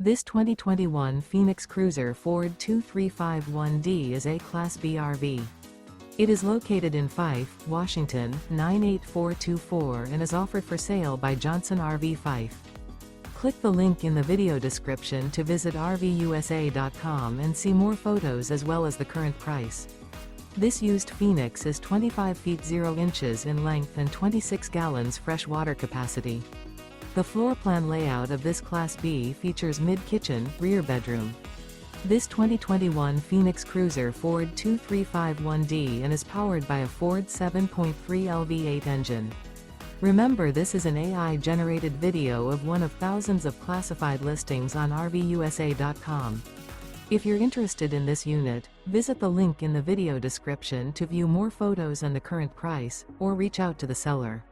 This 2021 Phoenix Cruiser Ford 2351D is a Class B RV. It is located in Fife, Washington, 98424 and is offered for sale by Johnson RV Fife. Click the link in the video description to visit RVUSA.com and see more photos as well as the current price. This used Phoenix is 25 feet 0 inches in length and 26 gallons fresh water capacity. The floor plan layout of this Class B features mid-kitchen, rear bedroom. This 2021 Phoenix Cruiser Ford 2351D and is powered by a Ford 7.3 LV8 engine. Remember, this is an AI-generated video of one of thousands of classified listings on RVUSA.com. If you're interested in this unit, visit the link in the video description to view more photos and the current price, or reach out to the seller.